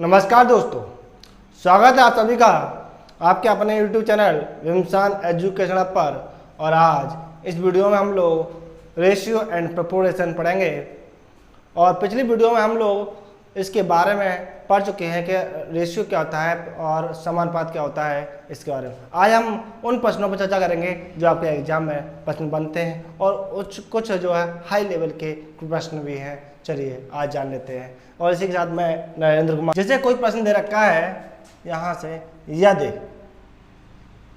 नमस्कार दोस्तों, स्वागत है आप सभी का आपके अपने YouTube चैनल विमसान एजुकेशन पर। और आज इस वीडियो में हम लोग रेशियो एंड प्रोपोर्शन पढ़ेंगे। और पिछली वीडियो में हम लोग इसके बारे में पढ़ चुके हैं कि रेशियो क्या होता है और समानुपात क्या होता है, इसके बारे में। आज हम उन प्रश्नों पर चर्चा करेंगे जो आपके एग्जाम में प्रश्न बनते हैं और कुछ जो है हाई लेवल के प्रश्न भी हैं। चलिए आज जान लेते हैं। और इसी के साथ मैं नरेंद्र कुमार। जैसे कोई प्रश्न दे रखा है यहाँ से, यदि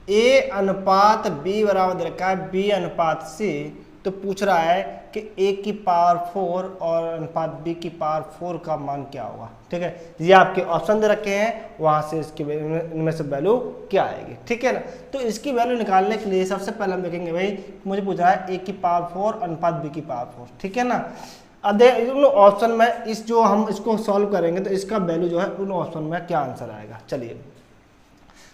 A अनुपात B बराबर दे रखा है B अनुपात C, तो पूछ रहा है कि A की पावर 4 और अनुपात B की पावर 4 का मान क्या होगा। ठीक है, ये आपके ऑप्शन दे रखे हैं, वहां से इसकी इनमें से वैल्यू क्या आएगी। ठीक है ना। तो इसकी वैल्यू निकालने के लिए सबसे पहले हम देखेंगे, भाई मुझे पूछ रहा है A की पावर 4 अनुपात B की पावर 4। ठीक है ना। अब ऑप्शन में इस जो हम इसको सॉल्व करेंगे तो इसका वैल्यू जो है उन ऑप्शन में क्या आंसर आएगा। चलिए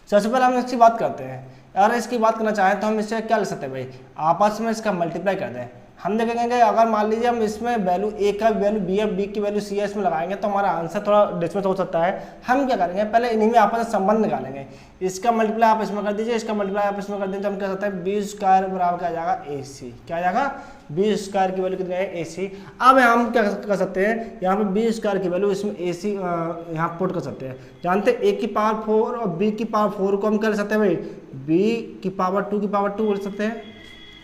सबसे पहले हम इसकी बात करते हैं। अगर इसकी बात करना चाहें तो हम इससे क्या ले सकते हैं, भाई आपस में इसका मल्टीप्लाई कर दें। हम देखेंगे कि अगर मान लीजिए हम इसमें वैल्यू ए का वैल्यू बी है, बी की वैल्यू सी है, इसमें लगाएंगे तो हमारा आंसर थोड़ा डिफरेंट हो सकता है। हम क्या करेंगे, पहले इन्हीं में आपस में संबंध निकालेंगे। इसका मल्टीप्लाई आप इसमें कर दीजिए, इसका मल्टीप्लाई आप इसमें कर दीजिए, तो हम कह सकते हैं बी स्क्वायर बराबर क्या आ जाएगा ए सी। क्या आ जाएगा, बी स्क्वायर की वैल्यू कितनी है ए सी। अब हम क्या कर सकते हैं, यहाँ पे बी स्क्वायर की वैल्यू इसमें ए सी यहाँ पुट कर सकते हैं। जानते हैं ए की पावर 4 और बी की पावर 4 को हम कर सकते हैं, भाई बी की पावर 2 की पावर 2 बोल सकते हैं।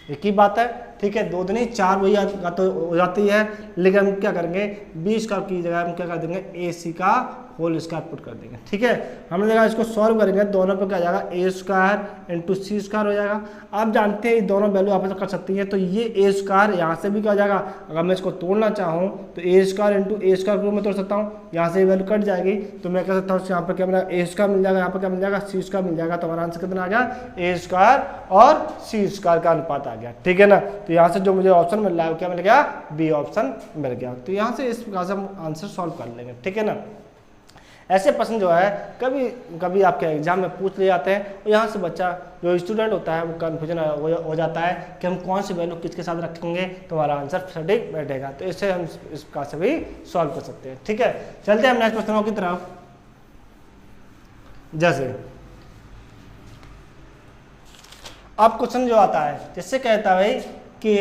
एक ही बात है। ठीक है, 2 दूनी 4 वही तो हो जाती है, लेकिन हम क्या करेंगे, बी स्क्वायर की जगह हम क्या कर देंगे, ए सी का होल स्क्वायर पुट कर देंगे। ठीक है, हमने देखा इसको सॉल्व करेंगे, दोनों पे क्या आ जाएगा ए स्क्वायर इंटू सी स्क्वायर हो जाएगा। आप जानते हैं ये दोनों वैल्यू आपस में कर सकती है, तो ये ए स्क्वायर यहाँ से भी क्या हो जाएगा। अगर मैं इसको तोड़ना चाहूँ तो ए स्क्वायर इंटू ए स्क्वायर को मैं तोड़ सकता हूँ, यहाँ से वैल्यू कट जाएगी तो मैं कह सकता हूँ यहाँ पर क्या मिला, ए स्क्वायर मिल जाएगा, यहाँ पर क्या मिल जाएगा, सी स्क्वायर मिल जाएगा। तो हमारा आंसर कितना आ गया, ए स्क्वायर और सी स्क्वायर का अनुपात आ गया। ठीक है ना। तो यहाँ से जो मुझे ऑप्शन मिल रहा है क्या मिल गया, बी ऑप्शन मिल गया। तो यहाँ से इस प्रकार से हम आंसर सॉल्व कर लेंगे। ठीक है ना। ऐसे प्रश्न जो है कभी कभी आपके एग्जाम में पूछ ले जाते हैं और यहाँ से बच्चा जो स्टूडेंट होता है वो कन्फ्यूजन हो जाता है कि हम कौन सी वैल्यू किसके साथ रखेंगे तो हमारा आंसर सटीक बैठेगा। तो इससे हम इस प्रकार से भी सॉल्व कर सकते हैं। ठीक है, चलते हैं हम नेक्स्ट प्रश्नों की तरफ। जैसे अब क्वेश्चन जो आता है, जिससे कहता है कि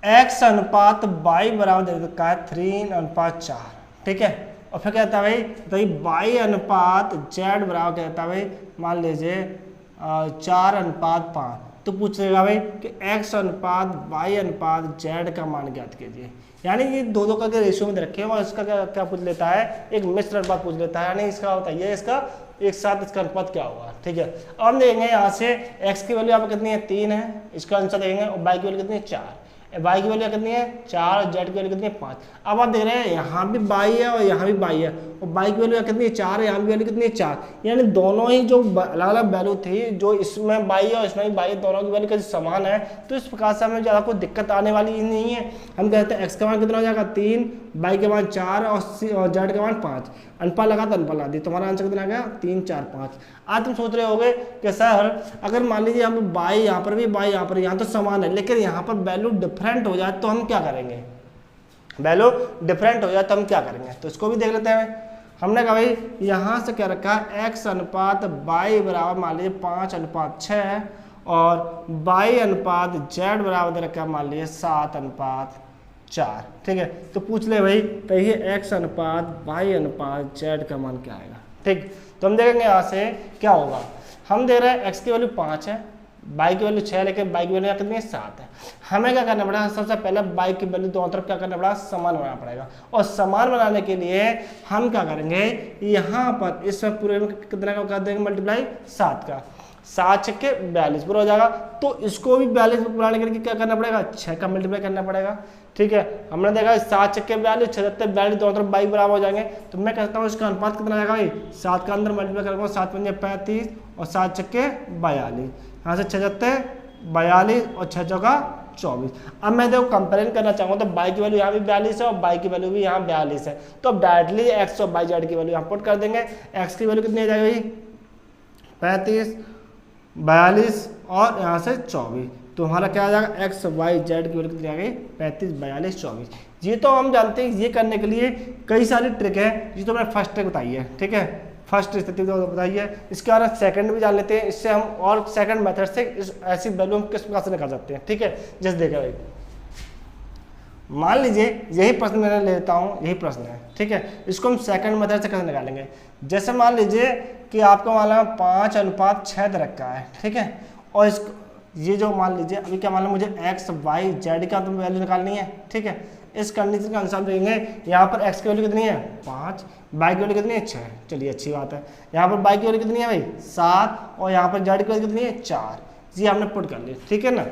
x अनुपात y बराबर दे रखा है 3 अनुपात 4। ठीक है, और फिर कहता है भाई y अनुपात z बराबर कहता है भाई मान लीजिए 4 अनुपात 5। तो पूछेगा भाई कि x अनुपात y अनुपात z का मान ज्ञात कीजिए। यानी ये दो का रेशियो में रखे और इसका क्या पूछ लेता है, एक मिश्र अनुपात पूछ लेता है। यानी इसका बताइए इसका एक साथ इसका अनुपात क्या होगा। ठीक है, अब हम देखेंगे यहाँ से x की वैल्यू यहाँ पर कितनी है, 3 है, इसका आंसर देखेंगे। और y की वैल्यू कितनी है, 4। y की वैल्यू कितनी है, 4 और z की वैल्यू कितनी है, 5। अब आप देख रहे हैं यहाँ भी y है और यहाँ भी y है, और y की वैल्यू कितनी है, 4 है, यहाँ भी वैल्यू कितनी है, 4। यानी दोनों ही जो अलग अलग वैल्यू थी, जो इसमें y है और इसमें भी y है, दोनों की वैल्यू कैसे समान है। तो इस प्रकार से हमें ज़्यादा कोई दिक्कत आने वाली ही नहीं है। हम कहते हैं x का मान कितना हो जाएगा, 3, y के मान 4 और z का मान 5। अनुपात लगा तो अनुपात लगा दी, तुम्हारा आंसर कितना आ गया, 3, 4, 5। आज तुम सोच रहे होगे कि सर अगर मान लीजिए हम y यहाँ पर भी y यहाँ पर, यहाँ तो समान है, लेकिन यहाँ पर वैल्यू डिफरेंट हो जाए तो हम क्या करेंगे, वैल्यू डिफरेंट हो जाए तो हम क्या करेंगे। तो इसको भी देख लेते हैं। हमने कहा भाई यहाँ से क्या रखा है, x अनुपात y बराबर मान लीजिए 5 अनुपात 6 और y अनुपात z बराबर दे रखा है मान लीजिए 7 अनुपात 4। ठीक है, तो पूछ ले भाई तो ये x अनुपात y अनुपात z का मान क्या आएगा। ठीक, तो हम देखेंगे यहाँ से क्या होगा। हम दे रहे हैं x की वैल्यू 5 है, y की वैल्यू 6 है, लेकिन y की वैल्यू कितनी है, 7 है। हमें क्या करना पड़ेगा, सबसे पहले y की वैल्यू दोनों तरफ क्या करना पड़ेगा, समान बनाना पड़ेगा। और समान बनाने के लिए हम क्या करेंगे, यहाँ पर इसमें पूरे में कितना का कर देंगे मल्टीप्लाई, 7 का, 7 6 के 42 पूरा हो जाएगा। तो इसको भी 42 बनाने के लिए क्या करना पड़ेगा, 6 का मल्टीप्लाई करना पड़ेगा। ठीक है, हमने देखा 7 6 के 42, 6 7 42 दोनों तरफ 22 बराबर हो जाएंगे। तो मैं कहता हूँ इसका अनुपात कितना आएगा भाई, 7 का अंदर मल्टीप्लाई करूँगा, 7 पंजे 35 और 7 6 के 42, यहाँ से 6 7 42 और 6 चौका 24। अब मैं देखो कंपेरिजन करना चाहूँगा तो y की वैल्यू यहाँ भी 42 है और y की वैल्यू भी यहाँ 42 है। तो अब डायरेक्टली x और y z की वैल्यू यहाँ पुट कर देंगे। x की वैल्यू कितनी आ जाएगी, 35 42 और यहाँ से 24। तो हमारा क्या आ जाएगा, एक्स वाई जेड की वैल्यू कितनी आ गई, 35 42 24। ये तो हम जानते हैं, ये करने के लिए कई सारी ट्रिक है। ये तो मैंने फर्स्ट ट्रिक बताई है, ठीक है, फर्स्ट स्थिति तो बताई है। इसके बाद सेकंड भी जान लेते हैं, इससे हम और सेकंड मेथड से ऐसी वैल्यू हम किस प्रकार से निकाल सकते हैं, ठीक है। जैसे देखा भाई, मान लीजिए यही प्रश्न मैंने लेता हूँ, यही प्रश्न है, ठीक है, इसको हम सेकंड मेथड से कैसे निकालेंगे। जैसे मान लीजिए कि आपको मान लो 5:6 दे रखा है, ठीक है, और इसको ये जो मान लीजिए अभी क्या मान लो मुझे x y z का तो वैल्यू निकालनी है, ठीक है। इस कंडीशन के अनुसार देंगे, यहाँ पर x की वैल्यू कितनी है 5, y की वैल्यू कितनी है 6, चलिए अच्छी बात है। यहाँ पर y की वैल्यू कितनी है भाई 7, और यहाँ पर z की वैल्यू कितनी है 4, ये हमने पुट कर ली, ठीक है ना।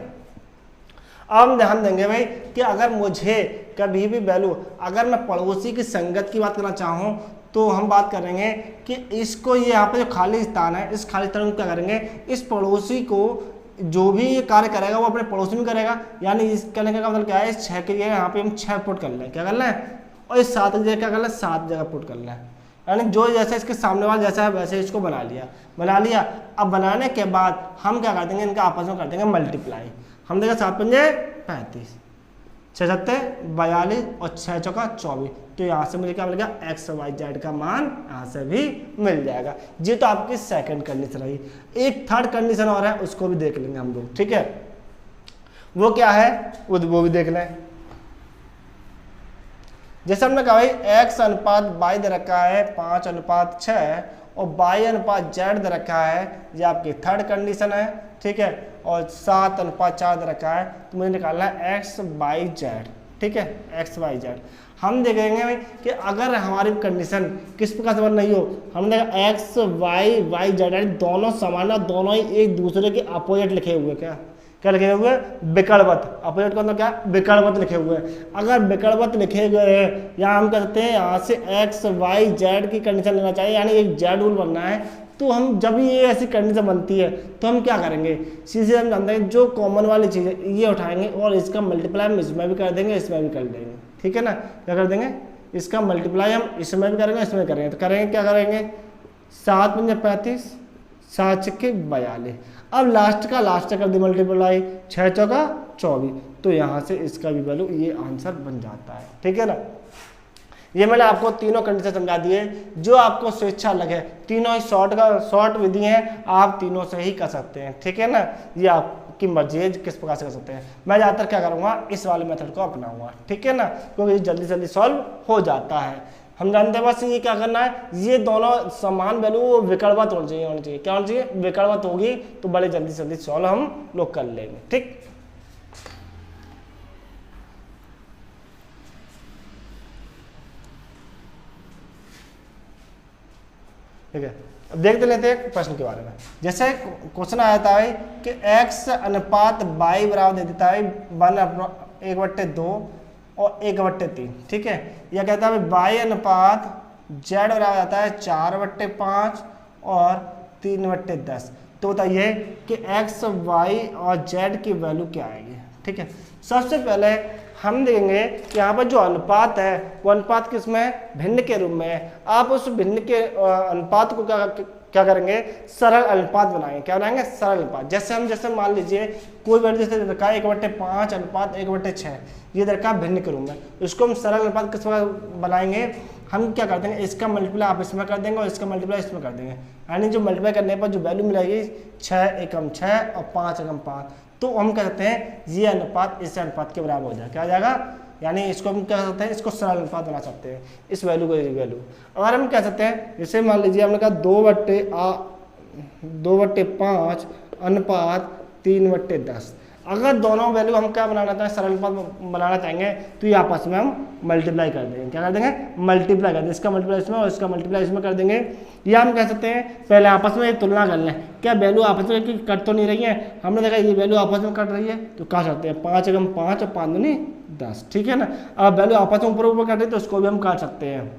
अब हम ध्यान देंगे भाई कि अगर मुझे कभी भी वैल्यू, अगर मैं पड़ोसी की संगत की बात करना चाहूँ तो हम बात करेंगे कि इसको, ये यहाँ पे जो खाली स्थान है, इस खाली स्थान को क्या करेंगे, इस पड़ोसी को जो भी ये कार्य करेगा वो अपने पड़ोसी में करेगा। यानी इस करने का मतलब क्या है, इस 6 के लिए यहाँ पे हम 6 पुट कर लें, क्या कर लें, और इस 7 की जगह क्या कर लें, 7 जगह पुट कर लें। यानी जो जैसा इसके सामने वाला जैसा है वैसे इसको बना लिया। अब बनाने के बाद हम क्या कर देंगे, इनका आपस में कर देंगे मल्टीप्लाई। हम देंगे 7 पंजे 35, 6 सत्ते 42 और 6 चौका 24। तो यहाँ से मुझे क्या मिल गया, एक्स वाई जेड का मान यहाँ से भी मिल जाएगा। ये तो आपकी सेकंड कंडीशन रही। एक थर्ड कंडीशन और है, उसको भी देख लेंगे हम लोग, ठीक है। वो क्या है, वो भी देख लें। जैसे हमने कहा भाई x अनुपात y दे रखा है 5:6 और y अनुपात z दे रखा है, ये आपकी थर्ड कंडीशन है, ठीक है, और 7:4 दे रखा है। तो मुझे निकालना है x y z, ठीक है, x y z। हम देखेंगे भाई कि अगर हमारी कंडीशन किस प्रकार से नहीं हो, हम देखा x y z यानी दोनों समान, दोनों ही एक दूसरे के अपोजिट लिखे हुए, क्या लिखे हुए, विकर्णवत। अपोजिट का मतलब क्या, विकर्णवत लिखे हुए हैं। अगर विकर्णवत लिखे गए हैं, या हम कहते हैं यहाँ से x y z की कंडीशन लेना चाहिए, यानी एक z रूल बनना है। तो हम जब ये ऐसी कंडीशन बनती है तो हम क्या करेंगे, सीधे हम जानते हैं जो कॉमन वाली चीज़ है ये उठाएंगे और इसका मल्टीप्लाई हम इसमें भी कर देंगे, इसमें भी कर देंगे, ठीक है ना। क्या कर देंगे, इसका मल्टीप्लाई हम इसमें भी करेंगे, इसमें करेंगे। तो करेंगे क्या करेंगे, 7 पंजे 35, 7 छक्के 42। अब लास्ट का कर दी मल्टीप्लाई, 6 चौका 24। तो यहाँ से इसका भी वैल्यू ये आंसर बन जाता है, ठीक है ना। ये मैंने आपको तीनों कंडीशन समझा दिए, जो आपको स्वेच्छा लगे। तीनों ही शॉर्ट विधि हैं, आप तीनों से ही कर सकते हैं, ठीक है ना। ये आपकी मर्जी है किस प्रकार से कर सकते हैं। मैं ज़्यादातर क्या करूँगा, इस वाले मेथड को अपनाऊंगा, ठीक है ना, क्योंकि जल्दी जल्दी सॉल्व हो जाता है। हम जानते हैं बस ये क्या करना है, ये दोनों समान वैल्यू विकर्णवत होनी चाहिए, क्या होनी चाहिए, विकर्णवत होगी तो बड़े जल्दी जल्दी सॉल्व हम लोग कर लेंगे, ठीक। ठीक है, अब देखते लेते हैं प्रश्न के बारे में। जैसे क्वेश्चन आया था भाई कि x अनुपात y बराबर दे देता है 1/2 और 1/3, ठीक है। यह कहता है भाई y अनुपात z बराबर आता है 4/5 और 3/10। तो बताइए कि x y और z की वैल्यू क्या आएगी, ठीक है। सबसे पहले हम देखेंगे कि यहाँ पर जो अनुपात है वो अनुपात किसमें, भिन्न के रूप में है। आप उस भिन्न के अनुपात को क्या करेंगे, सरल अनुपात बनाएंगे। क्या बनाएंगे, सरल अनुपात। जैसे मान लीजिए कोई वैल्यू जैसे रखा है 1/5 अनुपात 1/6, ये रखा भिन्न के रूप में, इसको हम सरल अनुपात किस प्रकार बनाएंगे। हम क्या कर देंगे, इसका मल्टीप्लाई आप इसमें कर देंगे और इसका मल्टीप्लाई इसमें कर देंगे। यानी जो मल्टीप्लाई करने पर जो वैल्यू मिलेगी 6 एकम 6 और 5 एकम 5, तो हम क्या कहते हैं ये अनुपात इस अनुपात के बराबर हो जाएगा। क्या हो जाएगा, यानी इसको हम क्या सकते हैं, इसको सरल अनुपात बना सकते हैं, इस वैल्यू को वैल्यू। अगर हम कह सकते हैं, जैसे मान लीजिए हमने कहा 2/5 अनुपात 3/10। अगर दोनों वैल्यू हम क्या बनाना चाहें, सरल अनुपात बनाना चाहेंगे, तो ये आपस में हम मल्टीप्लाई कर देंगे। क्या कर देंगे, मल्टीप्लाई कर देंगे, इसका मल्टीप्लाई इसमें और इसका मल्टीप्लाई इसमें कर देंगे। या हम कह सकते हैं पहले आपस में तुलना कर लें, क्या वैल्यू आपस में कट तो नहीं रही है। हमने देखा ये वैल्यू आपस में कट रही है, तो कह सकते हैं 5 एकम 5 और 5 दूनी 10, ठीक है ना। अब वैल्यू आपस में ऊपर ऊपर कट रही है तो उसको भी हम काट सकते हैं।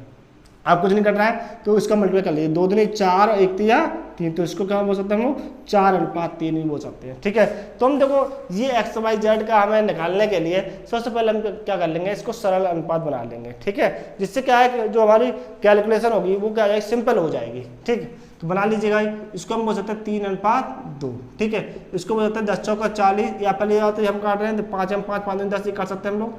आप कुछ नहीं कट रहा है तो इसका मल्टीप्लाई कर लीजिए, 2 दूनी 4 और 1 3 3, तो इसको क्या बोल सकते हैं हम, 4:3 भी बोल सकते हैं, ठीक है। तो हम देखो ये x y z का हमें निकालने के लिए सबसे पहले हम क्या कर लेंगे, इसको सरल अनुपात बना लेंगे, ठीक है। जिससे क्या है कि जो हमारी कैलकुलेशन होगी वो क्या हो जाएगी, सिंपल हो जाएगी, ठीक। तो बना लीजिएगा, इसको हम बोल सकते हैं 3:2, ठीक है। इसको बोल सकते हैं 10 चौका 40, या पहले हम काट रहे हैं तो 5 हम 5 5 10 काट सकते हैं हम लोग।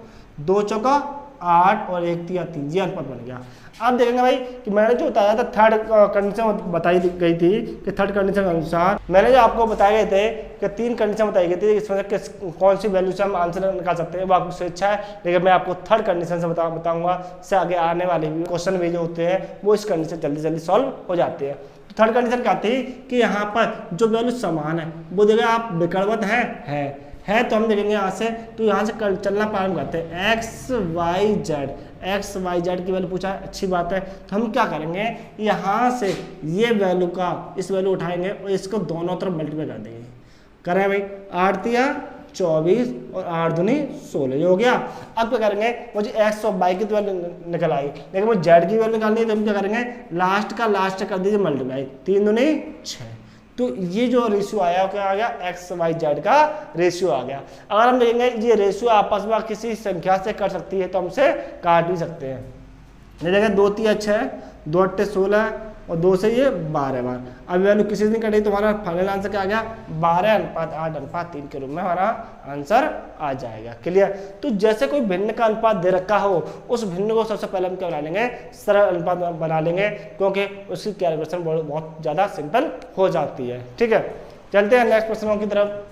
2 चौका 8 और 1 3 3, ये अनुपात बन गया। अब देखेंगे भाई कि मैंने जो बताया था थर्ड कंडीशन बताई गई थी कि थर्ड कंडीशन के अनुसार मैंने जो आपको बताए गए थे कि 3 कंडीशन बताई गई थी, इसमें से कौन सी वैल्यू से हम आंसर निकाल सकते हैं वो आपको स्वेच्छा है, लेकिन मैं आपको थर्ड कंडीशन से बताऊंगा। इससे आगे आने वाले क्वेश्चन भी जो होते हैं वो इस कंडीशन जल्दी जल्दी सॉल्व हो जाते हैं। तो थर्ड कंडीशन क्या थी कि यहाँ पर जो वैल्यू समान है वो जगह आप विकर्णवत है तो हम देखेंगे यहाँ से, तो यहाँ से चलना प्रारंभ करते हैं। एक्स वाई जेड की वैल्यू पूछा है, अच्छी बात है। तो हम क्या करेंगे, यहाँ से ये वैल्यू का इस वैल्यू उठाएंगे और इसको दोनों तरफ मल्टीप्लाई कर देंगे। करें भाई, 8 तिया 24 और 8 दूनी 16, ये हो गया। अब क्या करेंगे, मुझे एक्स और वाई की तो वैल्यू निकल आई, लेकिन मुझे जेड की वैल्यू निकालनी है, तो हम क्या करेंगे, लास्ट का लास्ट कर दीजिए मल्टीप्लाई, 3 दूनी 6। तो ये जो रेशियो आया क्या आ गया, एक्स वाई जेड का रेशियो आ गया। अगर हम देखेंगे ये रेशियो आपस में किसी संख्या से कर सकती है तो हमसे काट भी सकते हैं। ये देखें 2 3 6, 2 8 16 और 2 से ये 12 बार। अब वैल्यू किसी से नहीं कटी तो हमारा फाइनल आंसर क्या आ गया, 12:8:3 के रूप में हमारा आंसर आ जाएगा। क्लियर। तो जैसे कोई भिन्न का अनुपात दे रखा हो, उस भिन्न को सबसे पहले हम क्या बना लेंगे, सरल अनुपात बना लेंगे, क्योंकि उसकी कैलकुलेशन बहुत ज़्यादा सिंपल हो जाती है। ठीक है, चलते हैं नेक्स्ट प्रश्नों की तरफ।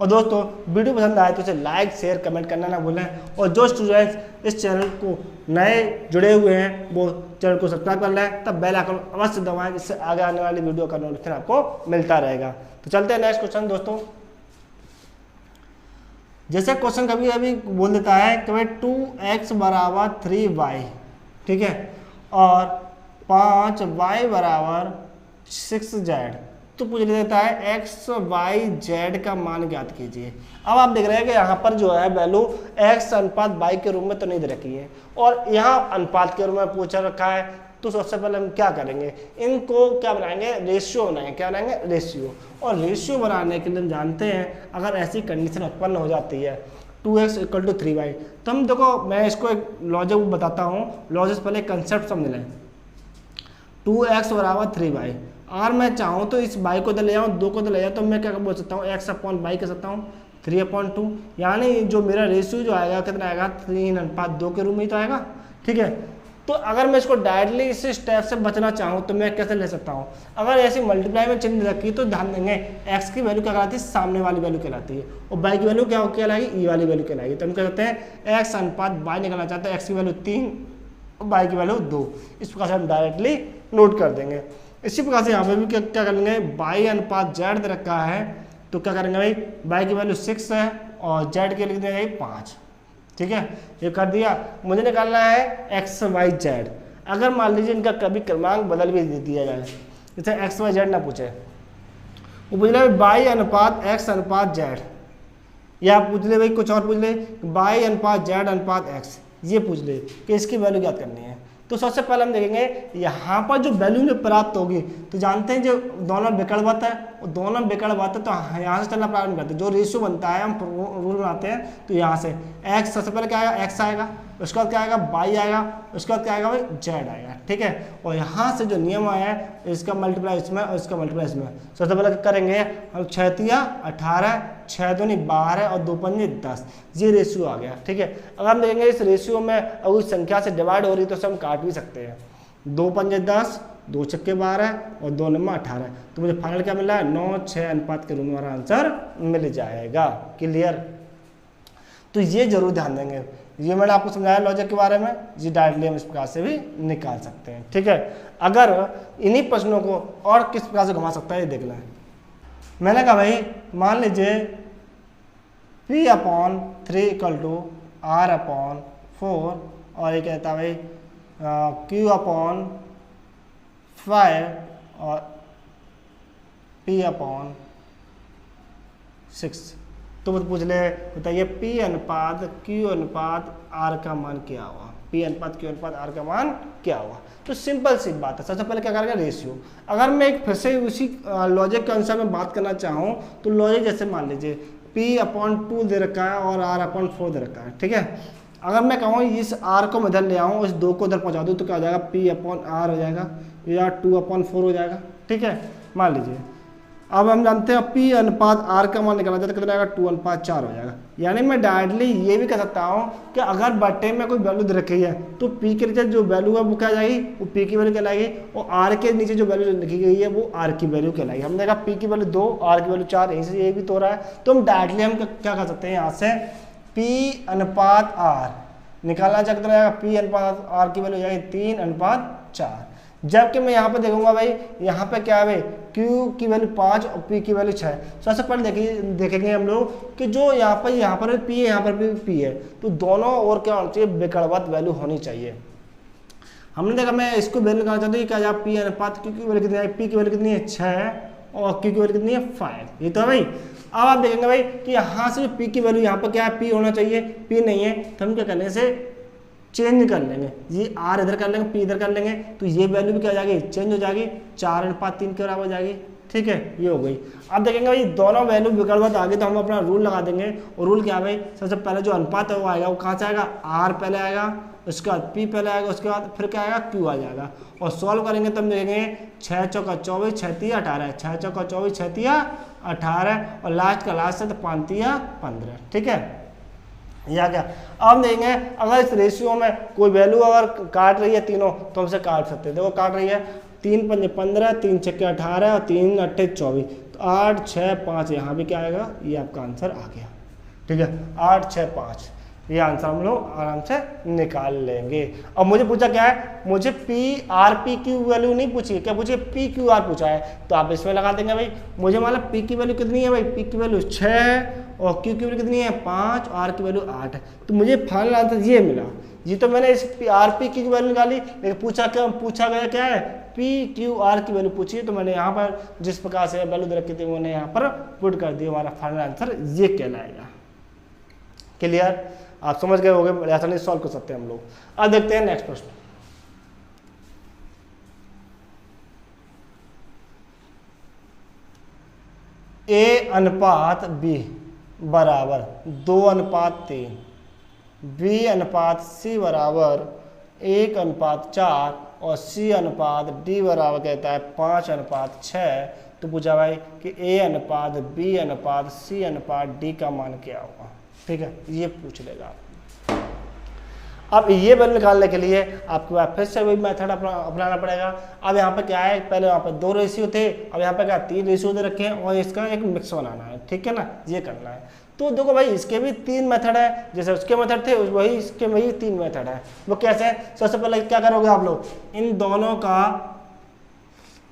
और दोस्तों वीडियो पसंद आए तो इसे लाइक शेयर कमेंट करना ना भूलें, और जो स्टूडेंट्स इस चैनल को नए जुड़े हुए हैं वो चैनल को सब्सक्राइब कर लें, तब बेल आइकन अवश्य दबाएं, जिससे आगे आने वाली वीडियो का नोटिफिकेशन आपको मिलता रहेगा। तो चलते हैं नेक्स्ट क्वेश्चन दोस्तों। जैसे क्वेश्चन कभी कभी बोल देता है कि भाई 2x बराबर 3y, ठीक है, और 5y बराबर 6z, तो पूछ देता है एक्स वाई जेड का मान ज्ञात कीजिए। अब आप देख रहे हैं कि यहाँ पर जो है वैल्यू एक्स अनुपात वाई के रूप में तो नहीं दे रखी है, और यहाँ अनुपात के रूप में पूछा रखा है। तो सबसे पहले हम क्या करेंगे, इनको क्या बनाएंगे, रेशियो बनाएंगे। क्या बनाएंगे, रेशियो। और रेशियो बनाने के लिए हम जानते हैं अगर ऐसी कंडीशन उत्पन्न हो जाती है 2x = 3y, तो हम देखो मैं इसको एक लॉजिक बताता हूँ। लॉजिक पहले कंसेप्ट समझ लें। 2x बराबर 3y, अगर मैं चाहूँ तो इस y को इधर ले जाऊँ, 2 को इधर ले जाऊँ, तो मैं क्या बोल सकता हूँ, x/y कह सकता हूँ 3/2, यानी जो मेरा रेशियो जो आएगा कितना आएगा, 3:2 के रूप में ही तो आएगा। ठीक है, तो अगर मैं इसको डायरेक्टली इस स्टेप से बचना चाहूँ तो मैं कैसे ले सकता हूँ, अगर ऐसी मल्टीप्लाई में चिन्ह रखी तो ध्यान देंगे x की वैल्यू क्या कहलाती है, सामने वाली वैल्यू कहलाती है, और y की वैल्यू क्या कहलाएगी, e वाली वैल्यू कहलाएगी। तो हम क्या कहते हैं, x अनुपात y निकालना चाहते हैं, x की वैल्यू 3 और y की वैल्यू 2, इस प्रकार से हम डायरेक्टली नोट कर देंगे। इसी प्रकार से यहाँ पे भी क्या करेंगे, y अनुपात z दे रखा है, तो क्या करेंगे भाई, y की वैल्यू 6 है और z के लिए कितनी है 5। ठीक है, ये कर दिया। मुझे निकालना है x y z। अगर मान लीजिए इनका कभी क्रमांक बदल भी दे दिया जाए, जैसे x y z ना पूछे, वो पूछ ले y अनुपात x अनुपात z, या पूछ ले भाई कुछ और पूछ ले, y अनुपात z अनुपात x, ये पूछ ले कि इसकी वैल्यू ज्ञात करनी है। तो सबसे पहले हम देखेंगे यहाँ पर जो वैल्यू में प्राप्त होगी, तो जानते हैं जो दोनों विकर्णवत है, दोनों विकर्णवत है, तो यहाँ से चलना प्रारंभ करते हैं। जो रेशियो बनता है हम रूल बनाते हैं, तो यहाँ से x सबसे पहले क्या आएगा, x आएगा, उसके बाद क्या आएगा, y आएगा, उसके बाद क्या आएगा भाई, z आएगा। ठीक है, और यहाँ से जो नियम आया है, इसका मल्टीप्लाई इसमें और इसका मल्टीप्लाई इसमें। सबसे पहले करेंगे हम 6 तिया 18, 6 दूनी 12 और 2 पंजे 10, ये रेशियो आ गया। ठीक है, अगर हम देखेंगे इस रेशियो में अगर उस संख्या से डिवाइड हो रही तो उसे हम काट भी सकते हैं। 2 पंजे 10, 2 छक्के 12 और 2 नंबर 18, तो मुझे फाइनल क्या मिला है, 9:6 अनुपात के रूप में हमारा आंसर मिल जाएगा। क्लियर। तो ये जरूर ध्यान देंगे, ये मैंने आपको समझाया लॉजिक के बारे में, ये डायरेक्टली हम इस प्रकार से भी निकाल सकते हैं। ठीक है, अगर इन्हीं प्रश्नों को और किस प्रकार से घुमा सकता है ये देखना है। मैंने कहा भाई मान लीजिए P/3 = R/4, और ये कहता है भाई Q/5 और P/6। तो पूछ ले, बताइए P अनुपात Q अनुपात R का मान क्या हुआ, P अनुपात Q अनुपात R का मान क्या हुआ। तो सिंपल सी बात है, सबसे पहले क्या करेंगे, रेशियो। अगर मैं एक फिर से उसी लॉजिक के अनुसार मैं बात करना चाहूँ तो लॉजिक जैसे मान लीजिए P/2 दे रखा है और R/4 दे रखा है। ठीक है, अगर मैं कहूँ इस R को मैं इधर ले आऊँ, इस 2 को इधर पहुँचा दूँ, तो क्या हो जाएगा, P/R हो जाएगा या 2/4 हो जाएगा। ठीक है, मान लीजिए अब हम जानते हैं P अनुपात R का मान निकालना चाहते कितना आएगा 2:4 हो जाएगा। यानी मैं डायरेक्टली ये भी कह सकता हूँ कि अगर बट्टे में कोई वैल्यू दे रखी है तो P के नीचे जो वैल्यू है वो क्या जाएगी, वो P की वैल्यू कहलाएगी, और R के नीचे जो वैल्यू लिखी गई है वो R की वैल्यू कहलाएगी। हमने देखा P की वैल्यू 2, R की वैल्यू 4, यहीं से ये भी तो हो रहा है। तो हम डायरेक्टली हम क्या कर सकते हैं, यहाँ से P अनुपात R निकालना चाहते हैं, P अनुपात R की वैल्यू जाएगी 3:4। जबकि मैं यहाँ पे देखूंगा भाई, यहाँ पे क्या है भाई, Q की वैल्यू 5 और P की वैल्यू 6। सबसे पहले देखेंगे हम लोग कि जो यहाँ पर P है, यहाँ पर भी P है, तो दोनों और क्या होना चाहिए, विकर्णवत वैल्यू होनी चाहिए। हमने देखा, मैं इसको वैल्यू निकालना चाहता हूँ, क्या जाए P अनुपात Q की वैल्यू कितनी है, P की वैल्यू कितनी है 6 और Q की वैल्यू कितनी है 5। ये तो है भाई। अब आप देखेंगे भाई कि यहाँ से P की वैल्यू यहाँ पर क्या है, P होना चाहिए, P नहीं है, तो हम क्या करने से चेंज कर लेंगे, ये R इधर कर लेंगे, P इधर कर लेंगे, तो ये वैल्यू भी क्या हो जाएगी, चेंज हो जाएगी, 4:3 के बराबर हो जाएगी। ठीक है, ये हो गई। अब देखेंगे भाई दोनों वैल्यू विकल्प आ गई, तो हम अपना रूल लगा देंगे। और रूल क्या है भाई, सबसे पहले जो अनुपात है वो आएगा, वो कहाँ से आएगा, R पहले आएगा, उसके बाद P पहले आएगा, उसके बाद फिर क्या आएगा, Q आ जाएगा। और सॉल्व करेंगे तो हम देखेंगे 6 चौका 24, 6 तिया 18, 6 चौका 24, 6 तिया 18, और लास्ट का लास्ट है तो 5 तिया 15। ठीक है, या क्या। अब देखेंगे अगर इस रेशियो में कोई वैल्यू अगर काट रही है तीनों, तो हमसे काट सकते हैं। देखो काट रही है, 3 पंजे 15, 3 छक्के 18 और 3 अट्ठे 24, तो 8 6 5 यहाँ भी क्या आएगा, ये आपका आंसर आ गया। ठीक है, 8 6 5 ये आंसर हम लोग आराम से निकाल लेंगे। अब मुझे पूछा क्या है, मुझे P की वैल्यू नहीं पूछी, क्या पूछे PQR पूछा है, तो आप इसमें लगा देंगे भाई। मुझे मतलब P की वैल्यू कितनी है भाई, P की वैल्यू 6 है और Q की वैल्यू कितनी है 5, R की वैल्यू 8 है, तो मुझे फाइनल आंसर ये मिला। ये तो मैंने इस RP की वैल्यू निकाली, लेकिन पूछा गया क्या है, PQR की वैल्यू पूछी है, तो मैंने यहाँ पर जिस प्रकार से वैल्यू दे रखी थी मैंने यहाँ पर पुट कर दी, हमारा फाइनल आंसर ये कहलाएगा। क्लियर, आप समझ गए होंगे, ऐसा नहीं सॉल्व कर सकते हम लोग। अब देखते हैं नेक्स्ट प्रश्न। A अनुपात B बराबर 2:3, B अनुपात C बराबर 1:4 और C अनुपात D बराबर कहता है 5:6। तो पूछा भाई कि A अनुपात B अनुपात C अनुपात D का मान क्या होगा। ठीक है, ये पूछ लेगा। अब ये वैल्यू निकालने के लिए आपको फिर से वही मेथड अपनाना पड़ेगा। अब यहाँ पे क्या है, पहले यहाँ पे 2 रेशियो थे, अब यहाँ पे क्या 3 रेशियो दे रखे हैं और इसका एक मिक्स बनाना है। ठीक है ना, ये करना है। तो देखो भाई इसके भी 3 मेथड है, जैसे उसके मेथड थे वही इसके वही 3 मेथड है। वो कैसे, सबसे पहले क्या करोगे आप लोग, इन दोनों का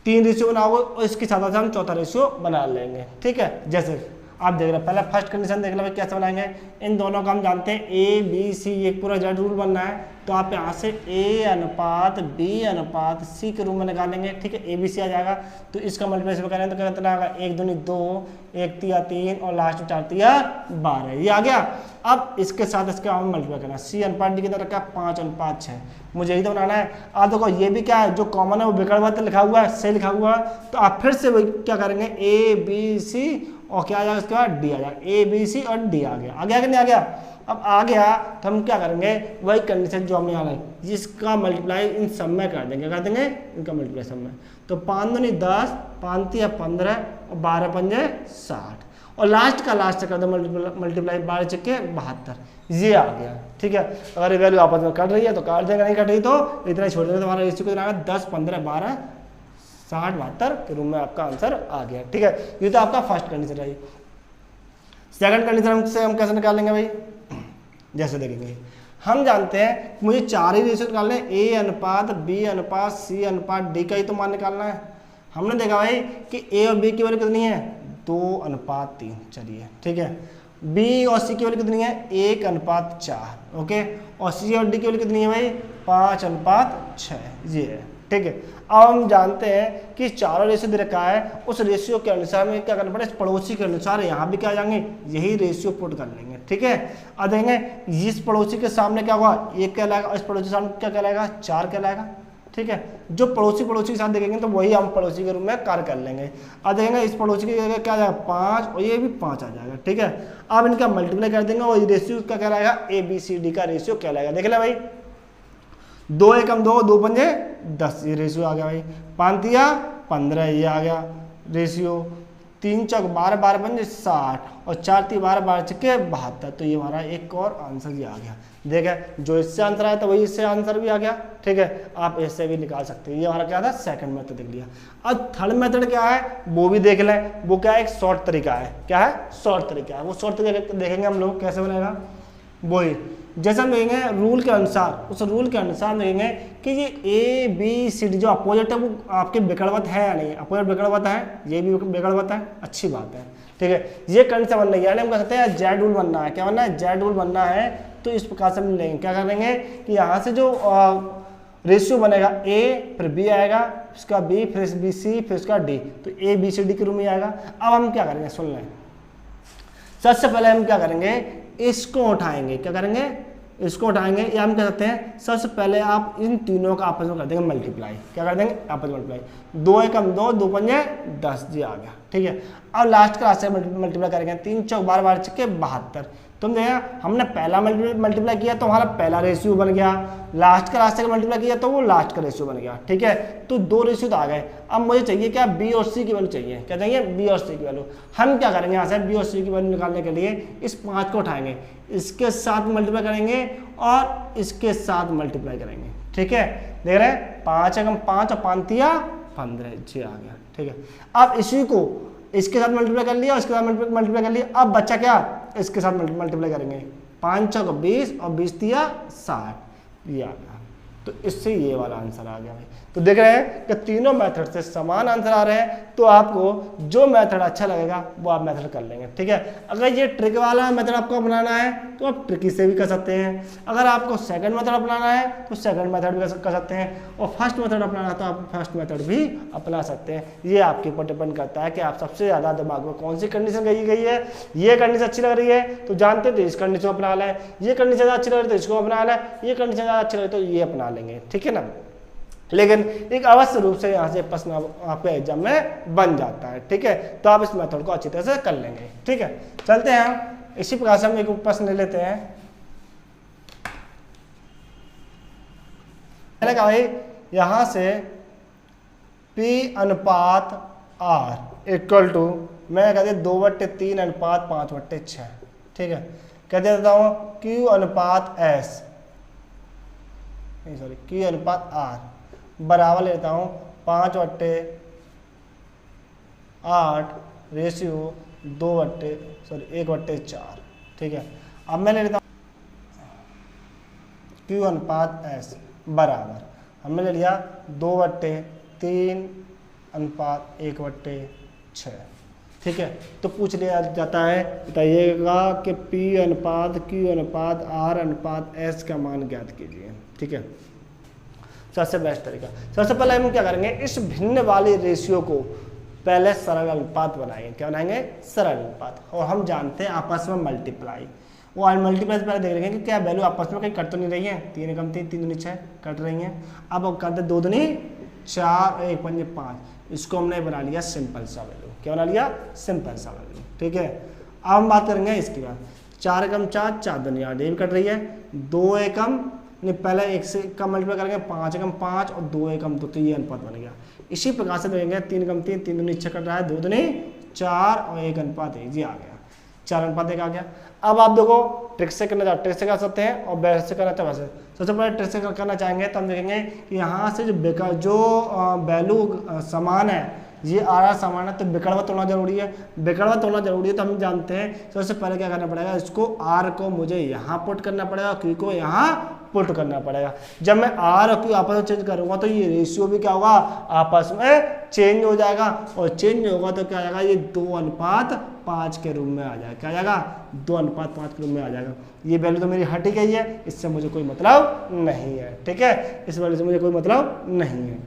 3 रेशियो बनाओगे और इसके साथ साथ हम चौथा रेशियो बना लेंगे। ठीक है, जैसे आप देख रहे हैं, पहले फर्स्ट कंडीशन देख लो भाई कैसे बनाएंगे। इन दोनों का हम जानते हैं A B C, एक पूरा जेड रूल बनना है, तो आप यहाँ से A अनुपात B अनुपात C के रूप में निकालेंगे। ठीक है, ABC आ जाएगा, तो इसका मल्टीप्लिकेशन करें तो कितना आएगा, 1 दूनी 2, 1 तिया 3 और लास्ट 4 तिया 12, ये आ गया। अब इसके साथ इसका हम मल्टीप्लाई करना, C अनुपात D कितना रखा है 5:6, मुझे यही तो बनाना है। आप देखो ये भी क्या है, जो कॉमन है वो विकल्प लिखा हुआ है, से लिखा हुआ है, तो आप फिर से वही क्या करेंगे, A B C और क्या आ जाएगा इसके बाद D आ जाएगा, A B C और D आ गया कि नहीं आ गया। अब आ गया तो हम क्या करेंगे, वही कंडीशन जो हमने यहाँ जिसका मल्टीप्लाई इन सब में कर देंगे, इनका मल्टीप्लाई सब में। तो 5 दूनी 10, 5 तिया 15 और 12 पंजे 60 और लास्ट का लास्ट कर दो मल्टीप्लाई 12 छक्के 72, ये आ गया। ठीक है, अगर ये वैल्यू आपस में कट रही है तो काट देगा, नहीं कट रही तो इतना छोड़ देगा। तो हमारा रेशियो कितना आएगा 10 15 12 60 72 के रूम में आपका आंसर आ गया। ठीक है, ये तो आपका फर्स्ट कंडीशन रही। सेकंड कंडीशन से हम कैसे निकालेंगे भाई, जैसे देखेंगे हम जानते हैं मुझे 4 ही रेशियो निकालने हैं, A अनुपात B अनुपात C अनुपात D का ही तो मान निकालना है। हमने देखा भाई कि A और B की वैल्यू कितनी है 2:3, चलिए ठीक है। B और C की वैल्यू कितनी है 1:4, ओके, और C और D की वैल्यू कितनी है भाई 5:6, ये है। ठीक है, अब हम जानते हैं कि चारों रेशियो दे रखा है, उस रेशियो के अनुसार में क्या करना पड़ेगा, पड़ोसी के अनुसार यहाँ भी क्या जाएंगे, यही रेशियो पुट कर लेंगे। ठीक है, अब देखेंगे इस पड़ोसी के सामने क्या हुआ 1 कहलाएगा और इस पड़ोसी के सामने क्या कहलाएगा 4 कहलाएगा। ठीक है, जो पड़ोसी के साथ देखेंगे तो वही हम पड़ोसी के रूप में कार्य कर लेंगे। अब देखेंगे इस पड़ोसी की जगह क्या आ जाएगा 5 और ये भी 5 आ जाएगा। ठीक है, अब इनका मल्टीप्लाई कर देंगे और रेशियो क्या कहलाएगा ABCD का रेशियो कहलाएगा। देख ले भाई 2 एकम 2, 2 पंजे 10, ये रेशियो आ गया भाई। 5 तिया 15, ये आ गया रेशियो। 3 चौक 12, 12 पंजे 60 और 4 3 12, 12 चौके 72। तो ये हमारा एक और आंसर ये आ गया। देखा जो इससे आंसर आया था वही इससे आंसर भी आ गया। ठीक है, आप इससे भी निकाल सकते हैं। ये हमारा क्या था, सेकंड मेथड देख लिया। अब थर्ड मेथड क्या है वो भी देख लें। वो क्या है, एक शॉर्ट तरीका है। क्या है, शॉर्ट तरीका है। वो शॉर्ट तरीका देखेंगे हम लोग कैसे बनेगा। वही जैसे हम देखेंगे रूल के अनुसार, उस रूल के अनुसार देखेंगे कि ये ए बी सी डी जो अपोजिट है वो आपके विकर्णवत है या नहीं। अपोजिट विकर्णवत है, ये भी विकर्णवत है, अच्छी बात है। ठीक है, ये कंडीशन बन रही है, हम कह सकते हैं जेड रूल बनना है। क्या बनना है, जेड रूल बनना है। तो इस प्रकार से हम लेंगे, क्या करेंगे कि यहाँ से जो रेशियो बनेगा ए फिर बी आएगा, उसका बी फिर बी सी फिर उसका डी, तो ए बी सी डी के रूप में आएगा। अब हम क्या करेंगे सुन लें। सबसे पहले हम क्या करेंगे, इसको उठाएंगे। क्या करेंगे, इसको उठाएंगे, या हम कह सकते हैं सबसे पहले आप इन तीनों का आपस में कर देंगे मल्टीप्लाई। क्या कर देंगे, आपस में मल्टीप्लाई। 2 एकम 2, 2 पंजे 10, जी आ गया। ठीक है, अब लास्ट का रास्ते मल्टीप्लाई करेंगे। 3 चौक 12, 12 चौके 72। तुम देखा हमने पहला मल्टीप्लाई किया तो हमारा पहला रेशियो बन गया, लास्ट का रास्ते का मल्टीप्लाई किया तो वो लास्ट का रेशियो बन गया। ठीक है, तो 2 रेशियो तो आ गए। अब मुझे चाहिए क्या, बी और सी की वैल्यू चाहिए। क्या चाहिए, बी और सी की वैल्यू। हम क्या करेंगे, यहाँ से बी और सी की वैल्यू निकालने के लिए इस 5 को उठाएंगे, इसके साथ मल्टीप्लाई करेंगे और इसके साथ मल्टीप्लाई करेंगे। ठीक है, देख रहे हैं 5 एकम 5 और 5 तिया 15, जी आ गया। ठीक है, अब इसी को इसके साथ मल्टीप्लाई कर लिया, इसके साथ मल्टीप्लाई कर लिया। अब बच्चा क्या, इसके साथ मल्टीप्लाई करेंगे। 5 चौक 20 और 20 तिया 60, ये आ गया। तो इससे ये वाला आंसर आ गया भाई। तो देख रहे हैं कि तीनों मेथड से समान आंसर आ रहे हैं। तो आपको जो मेथड अच्छा लगेगा वो आप मेथड कर लेंगे। ठीक है, अगर ये ट्रिक वाला मेथड आपको अपनाना है तो आप ट्रिकी से भी कर सकते हैं। अगर आपको सेकंड मेथड अपनाना है तो सेकंड मेथड भी कर सकते हैं, और फर्स्ट मेथड अपनाना है तो आप फर्स्ट मेथड भी अपना सकते हैं। ये आपके ऊपर डिपेंड करता है कि आप सबसे ज़्यादा दिमाग में कौन सी कंडीशन गई है। ये कंडीशन अच्छी लग रही है तो जानते तो इस कंडीशन को अपना लें, ये कंडीशन ज़्यादा अच्छी लग रही है तो इसको अपना लें, ये कंडीशन ज़्यादा अच्छी लग रही है तो ये अपना लेंगे। ठीक है ना, लेकिन एक अवश्य रूप से यहाँ से प्रश्न आपके एग्जाम में बन जाता है। ठीक है, तो आप इस मेथड को अच्छी तरह से कर लेंगे। ठीक है, चलते हैं हम इसी प्रकार से हम एक प्रश्न ले लेते हैं। मैंने कहा भाई यहाँ से P अनुपात R इक्वल टू, मैं कहते 2/3 अनुपात 5/6। ठीक है, कह देता हूँ Q अनुपात S, नहीं सॉरी Q अनुपात R बराबर लेता हूँ 5/8 रेशियो 1/4। ठीक है, अब मैं ले लेता हूँ Q अनुपात S बराबर, हमने ले लिया 2/3 अनुपात 1/6। ठीक है, तो पूछ लिया जाता है, बताइएगा कि P अनुपात Q अनुपात R अनुपात S का मान ज्ञात कीजिए। ठीक है, सबसे बेस्ट तरीका, सबसे पहले हम क्या करेंगे, इस भिन्न वाले रेशियो को पहले सरल अनुपात बनाएंगे। क्या बनाएंगे, सरल अनुपात। और हम जानते हैं आपस में मल्टीप्लाई, वो मल्टीप्लाई से पहले देख रहे हैं कि क्या वैल्यू आपस में कहीं कट तो नहीं रही है। 3 एकम 3, 3 दूनी 6 कट रही हैं। अब करते 2 दूनी 4, 1 पंजे 5, इसको हमने बना लिया सिंपल सा वैल्यू। क्या बना लिया, सिंपल सा वैल्यू। ठीक है, अब हम बात करेंगे इसकी बात। 4 एकम 4, 4 दूनी 8, ये भी कट रही है। 2 एकम नहीं, पहले 1 से का मल्टीप्लाई करेंगे, 5 एकम 5 और 2 एकम 2, तो ये अनुपात बन गया। इसी प्रकार से देखेंगे 3 एकम 3, 3 दूनी 6 कट रहा है, 2 दूनी 4 और 1 अनुपात 1, ये आ गया। 4 अनुपात 1 आ गया। अब आप देखो ट्रिक से करना चाहो ट्रिक से कर सकते हैं, और वैसे से करना चाहो वैसे। सबसे पहले ट्रिक से करना चाहेंगे तो हम देखेंगे कि यहाँ से जो वैल्यू समान है, ये आर समान है, तो विकर्णवत होना जरूरी है। विकर्णवत होना जरूरी है तो हम जानते हैं सबसे पहले क्या करना पड़ेगा, इसको आर को मुझे यहाँ पुट करना पड़ेगा, क्यू को यहाँ पुट करना पड़ेगा। जब मैं आर और क्यू आपस में चेंज करूंगा तो ये रेशियो भी क्या होगा, आपस में चेंज हो जाएगा, और चेंज होगा तो क्या आ जाएगा, ये 2:5 के रूप में आ जाएगा। क्या आ जाएगा, 2:5 के रूप में आ जाएगा। ये वैल्यू तो मेरी हट ही गई है, इससे मुझे कोई मतलब नहीं है। ठीक है, इस वैल्यू से मुझे कोई मतलब नहीं है।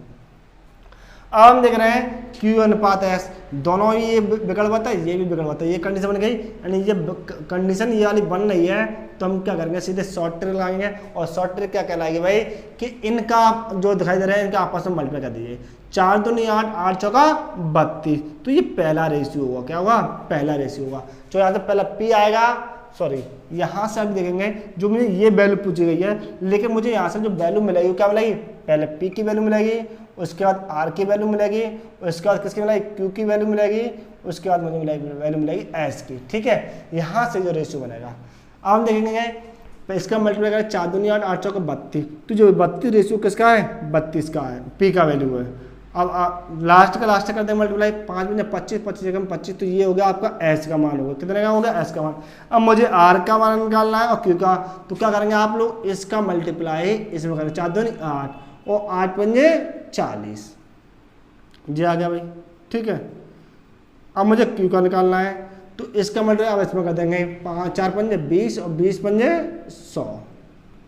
अब हम देख रहे हैं Q अनुपात S, दोनों ही ये विकल्प है, ये भी विकल्प है। ये कंडीशन बन गई, यानी ये कंडीशन ये वाली बन रही है, तो हम क्या करेंगे, सीधे शॉर्ट ट्रिक लगाएंगे। और शॉर्ट ट्रिक क्या कहलाएगी भाई, कि इनका जो दिखाई दे रहा है इनका आपस में मल्टीप्लाई कर दीजिए। 4 दूनी 8, 8 चौका 32, तो ये पहला रेशियो होगा। क्या होगा, पहला रेशियो होगा। तो यहाँ से पहला P आएगा, सॉरी यहाँ से आप देखेंगे जो मुझे ये वैल्यू पूछी गई है, लेकिन मुझे यहाँ से जो वैल्यू मिलेगी क्या मिलेगी, पहले P की वैल्यू मिलेगी, उसके बाद आर की वैल्यू मिलेगी, उसके बाद किसकी मिलेगी, क्यू की वैल्यू मिलेगी, उसके बाद मुझे वैल्यू मिलेगी एस की। ठीक है, यहाँ से जो रेशियो बनेगा अब हम देखेंगे तो इसका मल्टीप्लाई करें 4 दूनी 8, 8 चौके 32, तो जो 32 रेशियो किसका है, 32 का है, पी का वैल्यू है। अब लास्ट का कर दें मल्टीप्लाई, 5 में 25, 25 जगह 25, तो ये हो गया आपका एस का मान होगा, कितने का होगा, एस का मान। अब मुझे आर का मान निकालना है और क्यू का, तो क्या करेंगे आप लोग, इसका मल्टीप्लाई इसमें करेंगे, 4 दूनी 8 और 8 पंजे 40, जी आ गया भाई। ठीक है, अब मुझे क्यू का निकालना है, तो इसका मल्टीप्लाई अब इसमें कर देंगे, 5 4 पंजे 20 और 20 पंजे 100,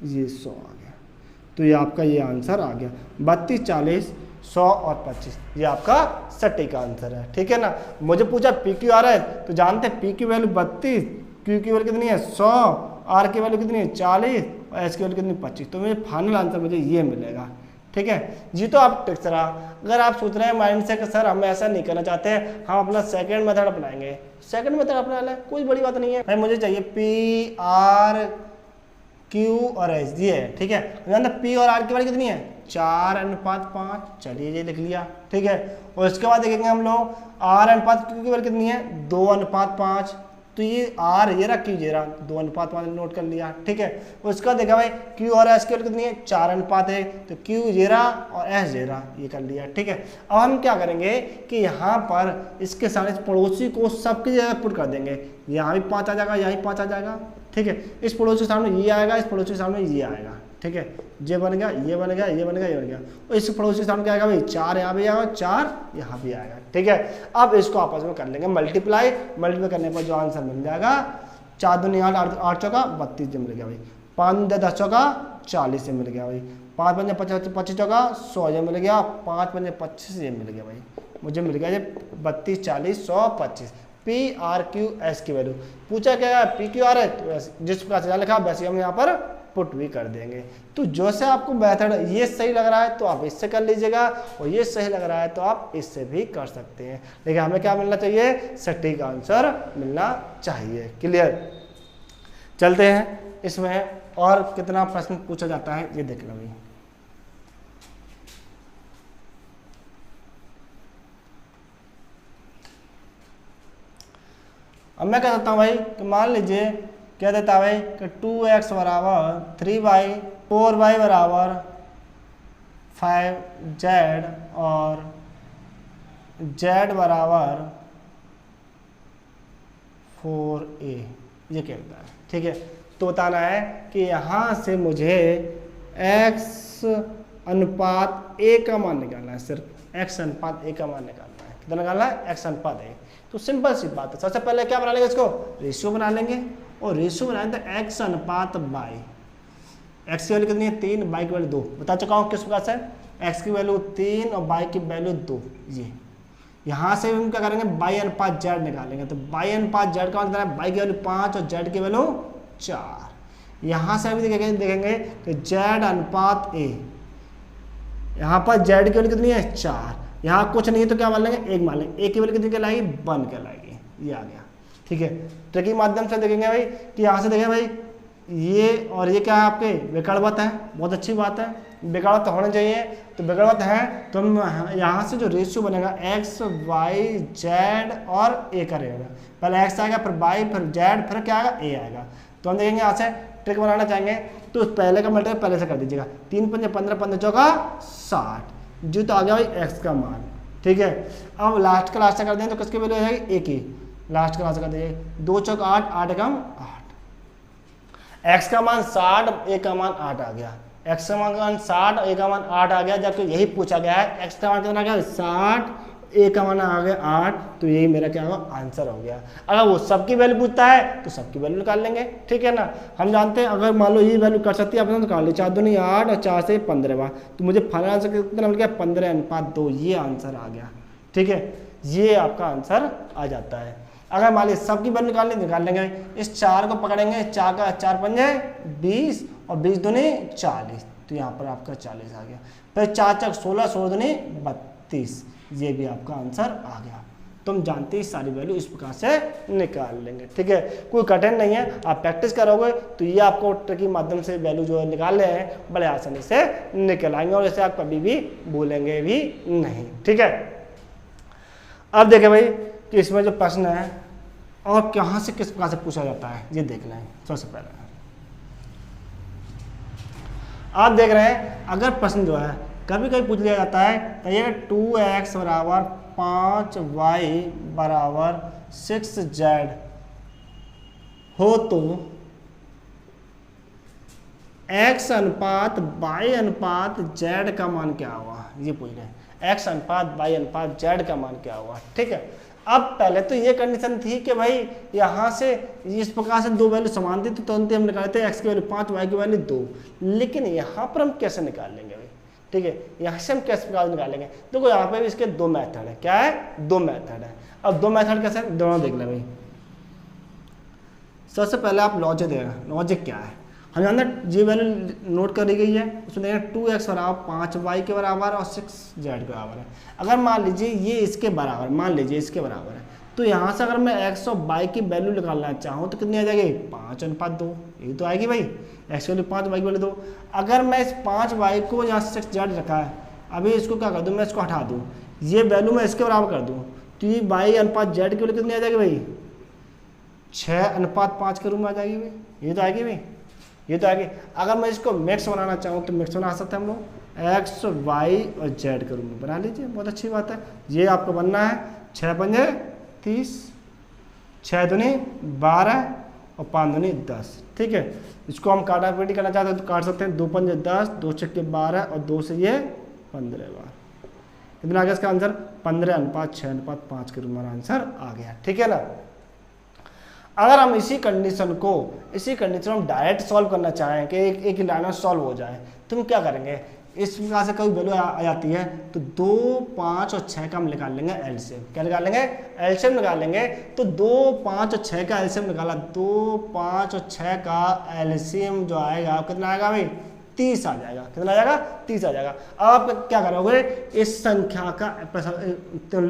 ये 100 आ गया। तो ये आपका ये आंसर आ गया, 32, 40, 100 और 25, ये आपका सटीक आंसर है। ठीक है ना, मुझे पूछा पी क्यू आ रहा है, तो जानते हैं पी की वैल्यू 32, क्यू की वैल्यू कितनी है 100, आर की वैल्यू कितनी है 40 और एस की वैल्यू कितनी 25, तो मुझे फाइनल आंसर मुझे ये मिलेगा। ठीक है जी, तो आप टिक्स रहा। अगर आप सोच रहे हैं माइंड से कि सर हम ऐसा नहीं करना चाहते हैं, हम अपना सेकंड मेथड अपनाएंगे, सेकंड मेथड अपना लें, कोई बड़ी बात नहीं है भाई, मुझे चाहिए पी आर क्यू और एस, ये है। ठीक है, पी और आर की वैल्यू कितनी है 4:5, चलिए ये लिख लिया। ठीक है, और इसके बाद देखेंगे हम लोग आर अनुपात क्यू की वैल्यू कितनी है 2:5, तो ये आर ये रहा, क्यू ये रहा, 2:5 नोट कर लिया। ठीक है, उसका देखा भाई क्यू और एस की वैल्यू कितनी है 4:1, तो क्यू ये रहा और एस ये रहा, ये कर लिया। ठीक है, अब हम क्या करेंगे कि यहाँ पर इसके साथ इस पड़ोसी को सबकी जगह पुट कर देंगे, यहाँ भी 5 आ जाएगा, यहाँ भी 5 आ जाएगा। ठीक है, इस पड़ोसी के सामने ये आएगा, इस पड़ोसी के सामने ये आएगा। ठीक है, ये बन गया, ये बन गया, ये बन गया, ये बन गया, और इस पड़ोसी के सामने क्या आएगा भाई 4 यहाँ भी आएगा, 4 यहाँ भी आएगा। ठीक है, अब इसको आपस में कर लेंगे मल्टीप्लाई, मल्टीप्लाई करने पर जो आंसर मिल जाएगा 4 दूनी 8, 8 चौका 32 से मिल गया भाई, 5 10 चौका 40 से मिल गया भाई, 5 पंजे 25 चौका 100 ये मिल गया, 5 पंजे 25 ये मिल गया भाई, मुझे मिल गया ये 32, 40, 100, 25। पी आर क्यू एस की वैल्यू पूछा क्या है, पी क्यू आर है, तो जिस प्रकार से लिखा वैसे हम यहाँ पर पुट भी कर देंगे। तो जो से आपको मेथड ये सही लग रहा है तो आप इससे कर लीजिएगा, और ये सही लग रहा है तो आप इससे भी कर सकते हैं, लेकिन हमें क्या मिलना चाहिए, सटीक आंसर मिलना चाहिए। क्लियर, चलते हैं इसमें और कितना प्रश्न पूछा जाता है ये देख लो भाई। अब मैं क्या करता हूँ भाई कि मान लीजिए क्या देता है भाई कि 2x बराबर 3y, 4y बराबर 5z और z बराबर 4a, ये कहता है। ठीक है, तो बताना है कि यहाँ से मुझे x अनुपात a का मान निकालना है, सिर्फ x अनुपात a का मान निकालना है। कितना निकालना है, x अनुपात a। तो सिंपल सी बात है, सबसे पहले क्या बना लेंगे, इसको रेशियो बना लेंगे, और रेशियो बनाए तो x अनुपात बाई, x की वैल्यू कितनी है 3, बाई की वैल्यू 2, बता चुका हूँ किस प्रकार से, x की वैल्यू 3 और बाई की वैल्यू 2। ये यहाँ से हम क्या करेंगे, बाई अनुपात z निकालेंगे, तो बाई अनुपात z का मतलब है बाई की वैल्यू 5 और z की वैल्यू 4। यहाँ से अभी देखेंगे कि z अनुपात a, यहाँ पर z की वैल्यू कितनी है 4, यहाँ कुछ नहीं है तो क्या मान लेंगे 1 मान लेंगे, a की वैल्यू कितनी कहलाएगी 1 कहलाएगी, ये आ गया। ठीक है, ट्रिक के माध्यम से देखेंगे भाई कि यहाँ से देखें भाई ये और ये क्या है आपके विकर्णवत है, बहुत अच्छी बात है, विकर्णवत होने चाहिए, तो विकर्णवत है तो हम यहाँ से जो रेशियो बनेगा x y z और a का रहेगा, पहले x आएगा फिर y फिर z फिर क्या आएगा a आएगा। तो हम देखेंगे यहाँ से ट्रिक बनाना चाहेंगे तो पहले का मल्टीप्लाई पहले से कर दीजिएगा, 3 पंजे 15, 15 चौका 60, जो तो आ गया भाई x का मान। ठीक है, अब लास्ट का लास्ट कर दें तो किसकी वैल्यू आ जाएगी a की, लास्ट का लास्ट कर दीजिए, 2 चौक 8, 8 एकम 8, x का मान 60, a का मान 8 आ गया, x का मान 60, a का मान 8 आ गया, जबकि यही पूछा गया है x का मान कितना आ गया 60, a का मान आ गया 8, तो यही मेरा क्या होगा आंसर हो गया। अगर वो सबकी वैल्यू पूछता है तो सबकी वैल्यू निकाल लेंगे। ठीक है ना, हम जानते हैं अगर मान लो ये वैल्यू कर सकती है अपने तो निकाल ली, 4 दूनी 8 और 4 से 15 बार, तो मुझे फाइनल आंसर कितना मिल गया 15:2, ये आंसर आ गया। ठीक है, ये आपका आंसर आ जाता है। अगर मान लीजिए सबकी वैल्यू निकाल लेंगे, इस 4 को पकड़ेंगे, 4 का 4 पंजे 20 और 20 दूनी 40, तो यहाँ पर आपका 40 आ गया, फिर 4 चक 16, 16 दूनी 32, ये भी आपका आंसर आ गया। तो हम जानते हैं सारी वैल्यू इस प्रकार से निकाल लेंगे। ठीक है, कोई कठिन नहीं है, आप प्रैक्टिस करोगे तो ये आपको ट्रिक के माध्यम से वैल्यू जो निकाल रहे हैं बड़े आसानी से निकल आएंगे और इसे आप कभी भी भूलेंगे भी नहीं। ठीक है, अब देखें भाई कि इसमें जो प्रश्न है और कहाँ से किस प्रकार से पूछा जाता है ये देखना है। सबसे पहले आप देख रहे हैं अगर प्रश्न जो है कभी कभी पूछ लिया जाता है तो ये 2x बराबर 5y बराबर 6z हो तो x अनुपात y अनुपात z का मान क्या होगा, ये पूछ रहे हैं। x अनुपात y अनुपात z का मान क्या होगा। ठीक है, अब पहले तो ये कंडीशन थी कि भाई यहाँ से इस प्रकार से दो वैल्यू समान थी तो तुरंत हम निकालते हैं x की वैल्यू 5 y की वैल्यू 2, लेकिन यहाँ पर हम कैसे निकाल लेंगे भाई। ठीक है, यहाँ से हम कैसे प्रकार निकालेंगे, देखो यहाँ पे भी इसके दो मेथड है। क्या है, दो मेथड है। अब दो मेथड कैसे, दोनों देख लें भाई। सबसे पहले आप लॉजिक देना, लॉजिक क्या है हम जानते ये वैल्यू नोट करी गई है, उसमें देखें 2x बराबर 5y के बराबर और 6z के बराबर है। अगर मान लीजिए ये इसके बराबर, मान लीजिए इसके बराबर है, तो यहाँ से अगर मैं x और y की वैल्यू निकालना चाहूँ तो कितनी आ जाएगी, 5 अनुपात 2, ये तो आएगी भाई। x की वैल्यू 5 y की वैल्यू 2। अगर मैं इस 5y को यहाँ 6z रखा है, अभी इसको क्या कर दूँ, मैं इसको हटा दूँ, ये वैल्यू मैं इसके बराबर कर दूँ तो ये y अनुपात z की वैल्यू कितनी आ जाएगी भाई, 6 अनुपात 5 के रूप में आ जाएगी भाई, ये तो आएगी भाई, ये तो आएगी। अगर मैं इसको मैक्स बनाना चाहूँ तो मैक्स बना सकते हैं हम लोग, x y और z के रूप में बना लीजिए, बहुत अच्छी बात है। ये आपको बनना है 6 पंजे 30, 6 दूनी 12 और 5 दूनी 10। ठीक है, इसको हम काटापीटी करना चाहते हैं तो काट सकते हैं, 2 पंजे 10, 2 छक्के 12 और 2 से ये 15 बार। कितना आ गया इसका आंसर, 15 अनुपात 6 अनुपात 5 के रूप में आंसर आ गया। ठीक है ना। अगर हम इसी कंडीशन हम डायरेक्ट सॉल्व करना चाहें कि एक लाइन में सॉल्व हो जाए तो हम क्या करेंगे, इस प्रकार से कोई वैल्यू आ जाती है तो 2, 5 और 6 का हम निकाल लेंगे एलसीएम। क्या निकाल लेंगे, एलसीएम निकाल लेंगे। तो 2, 5 और 6 का एलसीएम निकाला, 2, 5 और 6 का एलसीएम जो आएगा कितना आएगा भाई, 30 आ जाएगा। कितना आ जाएगा, 30 आ जाएगा। अब आप क्या करोगे, इस संख्या का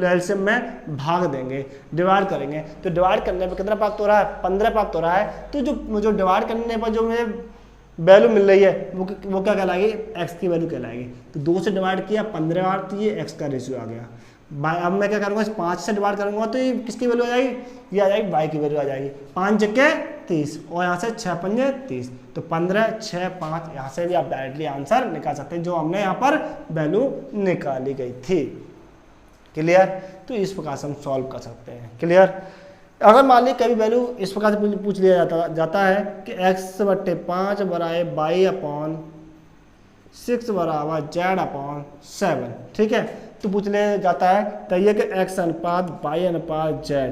एलसीएम में भाग देंगे, डिवाइड करेंगे। तो डिवाइड करने पर कितना प्राप्त हो रहा है, 15 प्राप्त हो रहा है। तो जो डिवाइड करने पर जो मुझे वैल्यू मिल रही है वो क्या कहलाएगी, x की वैल्यू कहलाएगी। तो 2 से डिवाइड किया 15 बार तो ये x का रेशियो आ गया। अब मैं क्या करूँगा, इस 5 से डिवाइड करूँगा तो ये किसकी वैल्यू आ जाएगी, ये आ जाएगी y की वैल्यू आ जाएगी। 5 जगह 30 और यहाँ से 6 पंजे 30, तो 15, 6, 5, यहाँ से भी आप डायरेक्टली आंसर निकाल सकते हैं जो हमने यहाँ पर वैल्यू निकाली गई थी। क्लियर, तो इस प्रकार से हम सॉल्व कर सकते हैं। क्लियर। अगर मान ली कभी वैल्यू इस प्रकार से पूछ लिया जाता है कि x/5 बराबर y अपॉन 6 बराबर z अपॉन 7। ठीक है, तो पूछ लिया जाता है तो ये कि x अनुपात y अनुपात z,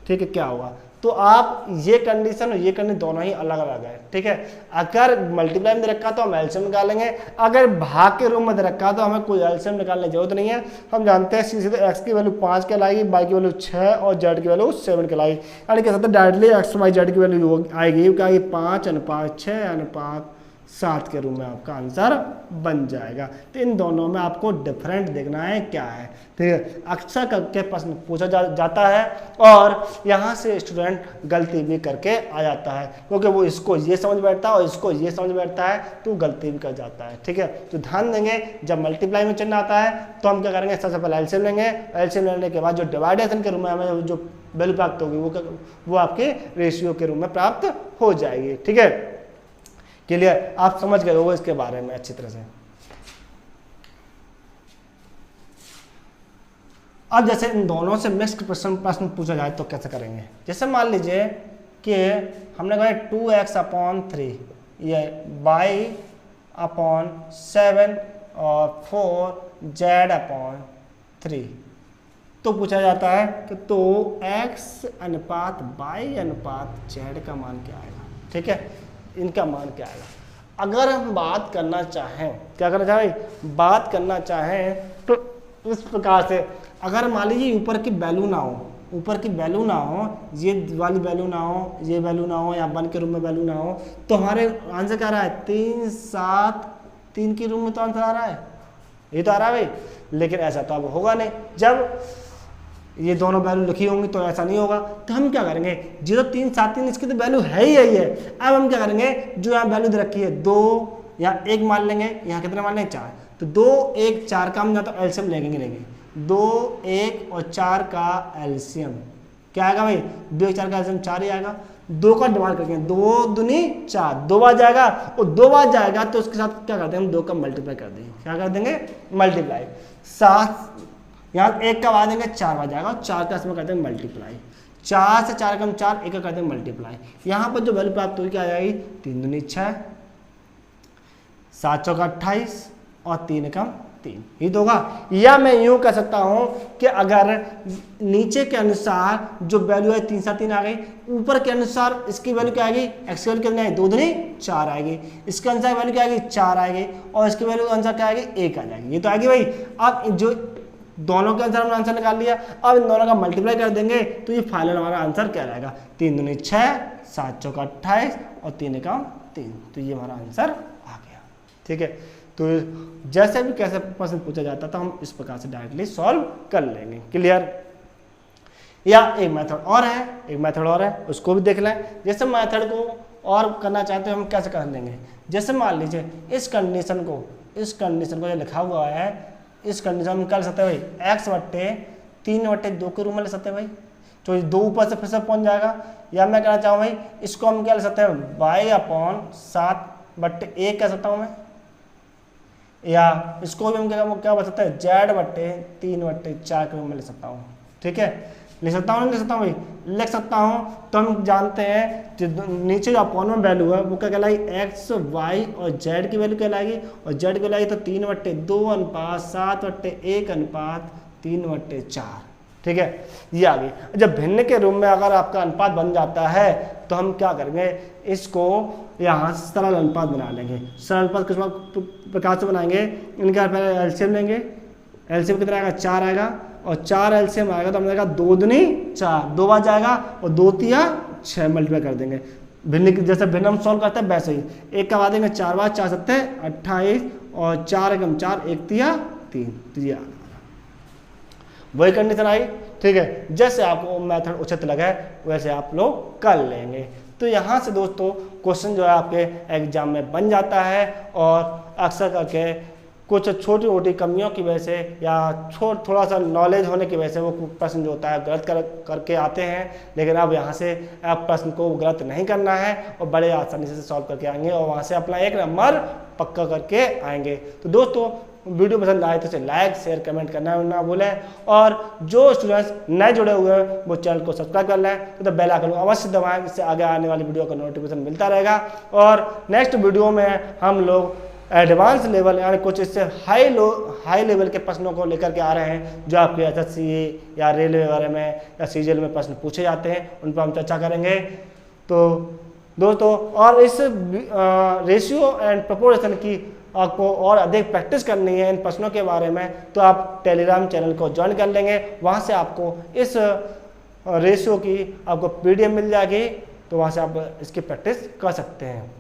ठीक है, क्या होगा। तो आप ये कंडीशन और ये कंडीशन दोनों ही अलग अलग है। ठीक है, अगर मल्टीप्लाई में दे रखा तो हम एलसीएम निकालेंगे, अगर भाग के रूप में दे रखा तो हमें कोई एलसीएम निकालने की जरूरत नहीं है। हम जानते हैं सीधे x की वैल्यू 5 कहलाएगी, y की वैल्यू 6 और z की वैल्यू 7 कहलाएगी। यानी कह सकते हैं डायरेक्टली x y z की वैल्यू आएगी क्या, 5 अनुपात 6 अनुपात 7 के रूप में आपका आंसर बन जाएगा। तो इन दोनों में आपको डिफरेंट देखना है क्या है। ठीक है, अक्सर करके प्रश्न पूछा जाता है और यहाँ से स्टूडेंट गलती भी करके आ जाता है, क्योंकि वो इसको ये समझ बैठता है और इसको ये समझ बैठता है तो गलती भी कर जाता है। ठीक है, तो ध्यान देंगे जब मल्टीप्लाई में चिन्ह आता है तो हम क्या करेंगे, सबसे पहले एलसीएम लेंगे। एलसीएम लेने के बाद जो डिवाइडेशन के रूप में हमें जो वैल्यू प्राप्त होगी वो आपके रेशियो के रूप में प्राप्त हो जाएगी। ठीक है, क्लियर, आप समझ गए होंगे इसके बारे में अच्छी तरह से। अब जैसे इन दोनों से मिक्स्ड प्रश्न पूछा जाए तो कैसे करेंगे। जैसे मान लीजिए कि हमने कहा 2x अपॉन 3, ये y अपॉन 7 और 4z अपॉन 3, तो पूछा जाता है कि तो x अनुपात y अनुपात z का मान क्या आएगा। ठीक है, इनका मान क्या आएगा। अगर हम बात करना चाहें, क्या करना चाहें, बात करना चाहें तो इस प्रकार से, अगर मान लीजिए ऊपर की वैल्यू ना हो, ऊपर की वैल्यू ना हो, ये वाली वैल्यू ना हो, ये वैल्यू ना हो, या 1 के रूप में वैल्यू ना हो, तो हमारे आंसर क्या आ रहा है, 3, 7, 3 के रूप में तो आंसर आ रहा है, ये तो आ रहा है भाई। लेकिन ऐसा तो अब होगा नहीं। जब ये दोनों वैल्यू लिखी होंगी तो ऐसा नहीं होगा। तो हम क्या करेंगे, 0 3 7 3 इसकी तो वैल्यू है ही यही है। अब हम क्या करेंगे, जो यहाँ वैल्यू दे रखी है 2, यहाँ 1 मान लेंगे, यहाँ कितने मान लेंगे 4। तो 2 1 4 का हम या तो एलसीएम लेंगे 2 1 और 4 का एलसीएम क्या आएगा भाई, 2 1 4 का एलसीएम 4 ही आएगा। 2 का डिवाइड करके 2 दूनी 4, 2 बार जाएगा और 2 बार जाएगा तो उसके साथ क्या करते हैं हम 2 का मल्टीप्लाई कर देंगे, क्या कर देंगे मल्टीप्लाई। 7 यहाँ 1 का बाद देंगे 4 बार जाएगा और 4 का इसमें करते हैं मल्टीप्लाई। 4 से 4 कम 4, 1 का करते हैं मल्टीप्लाई। यहाँ पर जो वैल्यू प्राप्त हुई क्या आ जाएगी, 3 दूनी 6, 7 चौका 28 और 3 कम 3 ही तो होगा। या मैं यूं कह सकता हूं कि अगर नीचे के अनुसार जो वैल्यू है 3 7 3 आ गई, ऊपर के अनुसार इसकी वैल्यू क्या आएगी, एक्स की वैल्यू कितनी आएगी 2 दूनी 4 आएगी, इसके अनुसार वैल्यू क्या आएगी 4 आएगी और इसकी वैल्यू अनुसार क्या आएगी 1 आ जाएगी। ये तो आएगी भाई। अब जो दोनों के आंसर हमने आंसर निकाल लिया, अब इन दोनों का मल्टीप्लाई कर देंगे तो ये फाइनल हमारा आंसर क्या रहेगा, 3 दूनी 6, 7 चौका 28 और 3 कम 3। तो ये हमारा आंसर आ गया। ठीक है, तो जैसे भी कैसे प्रश्न पूछा जाता था हम इस प्रकार से डायरेक्टली सॉल्व कर लेंगे। क्लियर। या एक मेथड और है, उसको भी देख लें। जैसे मेथड को और करना चाहते हैं हम कैसे कर लेंगे, जैसे मान लीजिए इस कंडीशन को जो लिखा हुआ है, इस कंडीशन में कर सकते हैं भाई x बट्टे 3 बट्टे 2 के रूप में ले सकते हैं भाई, तो 2 ऊपर से फिर से पहुंच जाएगा। या मैं कहना चाहूँ भाई इसको हम क्या ले सकते हैं y/7 बट्टे 1 कह सकता हूँ मैं, या इसको भी हम क्या बच सकते हैं z बट्टे 3 बट्टे 4 के रूप में ले सकता हूँ। ठीक है, लिख सकता हूँ नहीं लिख सकता हूँ भाई, लिख सकता हूँ। तो हम जानते हैं जो नीचे जो अपॉन में वैल्यू है वो क्या कहलाएगी, x y और z की वैल्यू कहलाएगी, और z की कहलाएगी तो 3 बट्टे 2 अनुपात 7 बट्टे 1 अनुपात 3 बट्टे 4। ठीक है, ये आ गई। जब भिन्न के रूप में अगर आपका अनुपात बन जाता है तो हम क्या करेंगे, इसको यहाँ सरल अनुपात बना लेंगे। सरल अनुपात किस प्रकार से बनाएंगे, इनका पहले एलसीएम लेंगे, एलसीएम कितना आएगा 4 आएगा, और 4 एलसीएम आएगा तो हमारे 2 दूनी 4, 2 बार जाएगा और 2 तिया 6 मल्टीप्लाई कर देंगे। भिन्न जैसे भिन्न हम सॉल्व करते हैं वैसे ही, 1 का बाद देंगे 4 बार, 4 सत्ते 28 और 4 एकम 4, 1 तिया 3, तो ये वही कंडीशन आई। ठीक है, जैसे आपको मेथड उचित लगे वैसे आप लोग कर लेंगे। तो यहाँ से दोस्तों क्वेश्चन जो है आपके एग्जाम में बन जाता है, और अक्सर करके कुछ छोटी मोटी कमियों की वजह से या थोड़ा सा नॉलेज होने की वजह से वो प्रश्न जो होता है गलत करके आते हैं। लेकिन अब यहाँ से आप प्रश्न को गलत नहीं करना है और बड़े आसानी से सॉल्व करके आएंगे और वहाँ से अपना 1 नंबर पक्का करके आएंगे। तो दोस्तों वीडियो पसंद आए तो इसे लाइक शेयर कमेंट करना ना भूलें, और जो स्टूडेंट्स नए जुड़े हुए हैं वो चैनल को सब्सक्राइब कर लें, तो बेल आइकन को अवश्य दबाएं, इससे आगे आने वाली वीडियो का नोटिफिकेशन मिलता रहेगा। और नेक्स्ट वीडियो में हम लोग एडवांस लेवल यानी कुछ इससे हाई लेवल के प्रश्नों को लेकर के आ रहे हैं, जो आपके एसएससी या रेलवे वगैरह में या सीजीएल में प्रश्न पूछे जाते हैं, उन पर हम चर्चा करेंगे। तो दोस्तों और इस रेशियो एंड प्रोपोर्शन की आपको और अधिक प्रैक्टिस करनी है इन प्रश्नों के बारे में, तो आप टेलीग्राम चैनल को ज्वाइन कर लेंगे। वहाँ से आपको इस रेशियो की आपको पीडीएफ मिल जाएगी, तो वहाँ से आप इसकी प्रैक्टिस कर सकते हैं।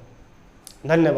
धन्यवाद।